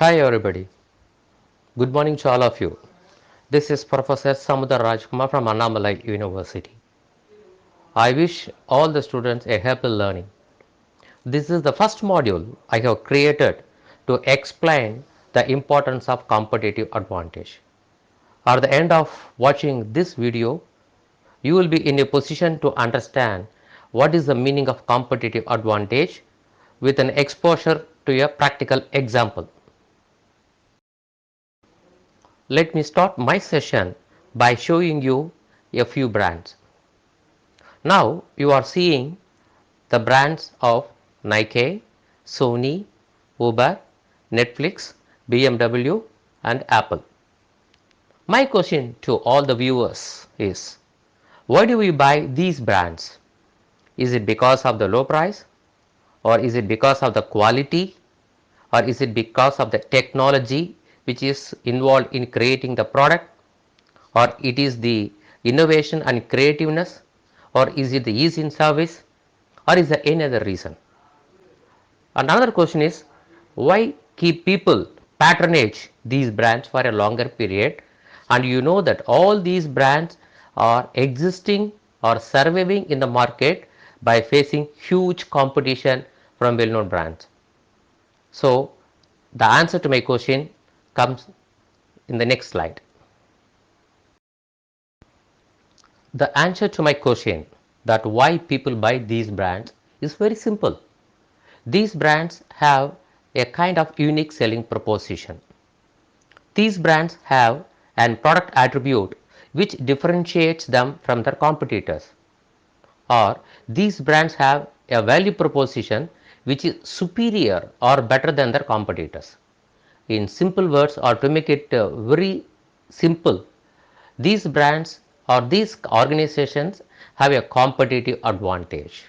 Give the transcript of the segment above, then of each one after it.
Hi everybody, good morning to all of you. This is Professor Samudar Rajkumar from Annamalai University. I wish all the students a happy learning. This is the first module I have created to explain the importance of competitive advantage. At the end of watching this video, you will be in a position to understand what is the meaning of competitive advantage with an exposure to a practical example. Let me start my session by showing you a few brands. Now you are seeing the brands of Nike, Sony, Uber, Netflix, BMW and Apple. My question to all the viewers is, why do we buy these brands? Is it because of the low price, or is it because of the quality, or is it because of the technology which is involved in creating the product, or it is the innovation and creativeness, or is it the ease in service, or is there any other reason? Another question is, why keep people patronage these brands for a longer period, and you know that all these brands are existing or surviving in the market by facing huge competition from well known brands. So the answer to my question comes in the next slide. The answer to my question that why people buy these brands is very simple. These brands have a kind of unique selling proposition. These brands have an product attribute which differentiates them from their competitors, or these brands have a value proposition which is superior or better than their competitors. In simple words, or to make it very simple, these brands or these organizations have a competitive advantage.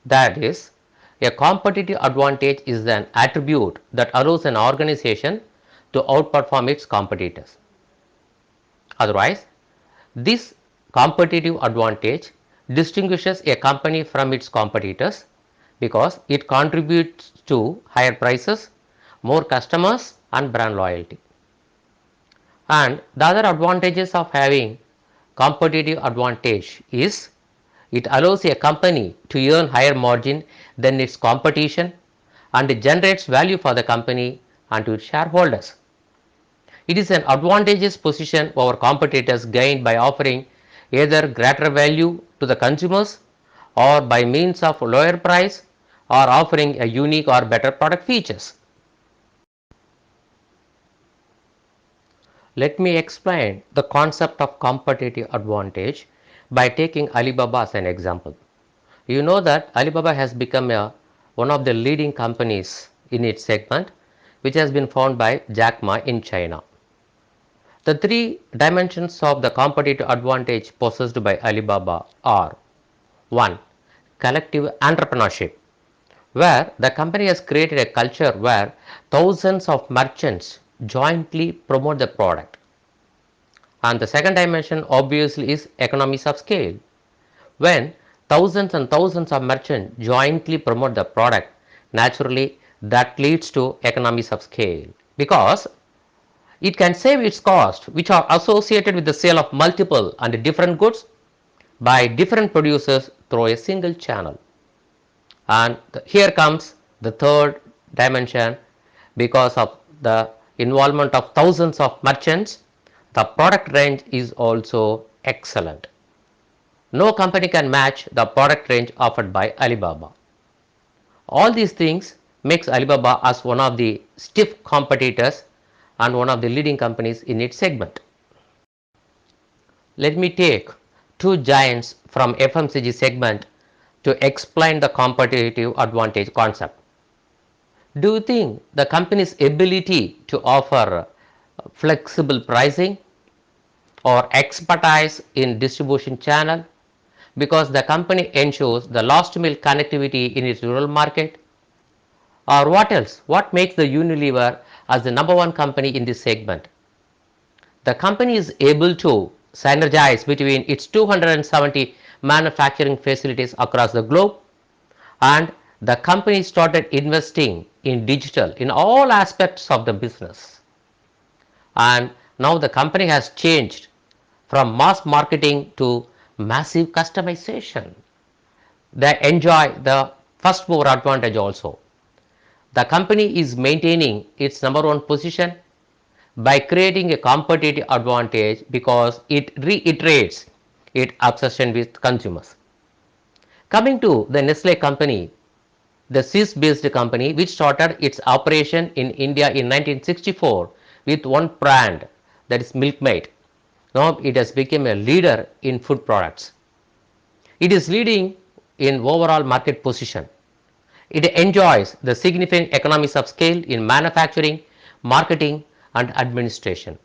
That is, a competitive advantage is an attribute that allows an organization to outperform its competitors. Otherwise, this competitive advantage distinguishes a company from its competitors because it contributes to higher prices, more customers and brand loyalty. And the other advantages of having competitive advantage is it allows a company to earn higher margin than its competition, and it generates value for the company and to its shareholders. It is an advantageous position over competitors gained by offering either greater value to the consumers or by means of lower price or offering a unique or better product features. Let me explain the concept of competitive advantage by taking Alibaba as an example. You know that Alibaba has become one of the leading companies in its segment, which has been founded by Jack Ma in China. The three dimensions of the competitive advantage possessed by Alibaba are: 1. Collective entrepreneurship, where the company has created a culture where thousands of merchants jointly promote the product. And the second dimension obviously is economies of scale. When thousands and thousands of merchants jointly promote the product, naturally that leads to economies of scale, because it can save its costs which are associated with the sale of multiple and different goods by different producers through a single channel. And here comes the third dimension: because of the involvement of thousands of merchants, the product range is also excellent. No company can match the product range offered by Alibaba. All these things makes Alibaba as one of the stiff competitors and one of the leading companies in its segment. Let me take two giants from FMCG segment to explain the competitive advantage concept. Do you think the company's ability to offer flexible pricing or expertise in distribution channel, because the company ensures the last mile connectivity in its rural market, or what else? What makes the Unilever as the number one company in this segment? The company is able to synergize between its 270 manufacturing facilities across the globe, and the company started investing in digital in all aspects of the business. And now the company has changed from mass marketing to massive customization. They enjoy the first mover advantage also. The company is maintaining its number one position by creating a competitive advantage because it reiterates its obsession with consumers. Coming to the Nestle company, the Swiss based company which started its operation in India in 1964 with one brand, that is Milkmaid. Now it has become a leader in food products. It is leading in overall market position. It enjoys the significant economies of scale in manufacturing, marketing and administration.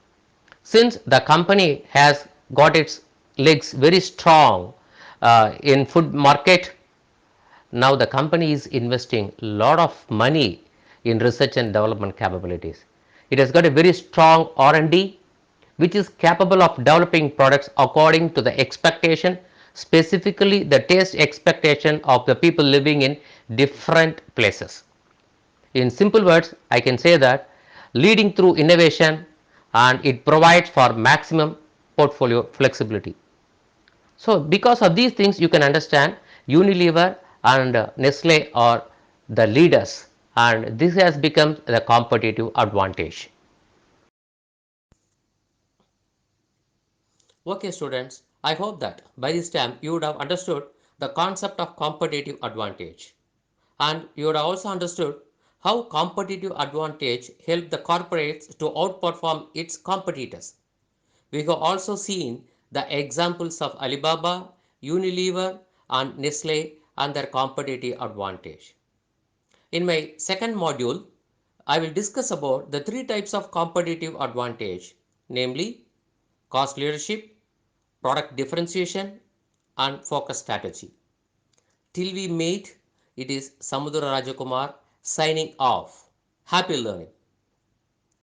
Since the company has got its legs very strong in food market, now the company is investing a lot of money in research and development capabilities. It has got a very strong R&D which is capable of developing products according to the expectation, specifically the taste expectation of the people living in different places. In simple words, I can say that leading through innovation, and it provides for maximum portfolio flexibility. So because of these things you can understand Unilever and Nestle are the leaders, and this has become the competitive advantage. Okay students, I hope that by this time you would have understood the concept of competitive advantage, and you would have also understood how competitive advantage help the corporates to outperform its competitors. We have also seen the examples of Alibaba, Unilever and Nestle and their competitive advantage. In my second module, I will discuss about the three types of competitive advantage, namely cost leadership, product differentiation and focus strategy. Till we meet, it is Samudra Rajakumar signing off. Happy learning.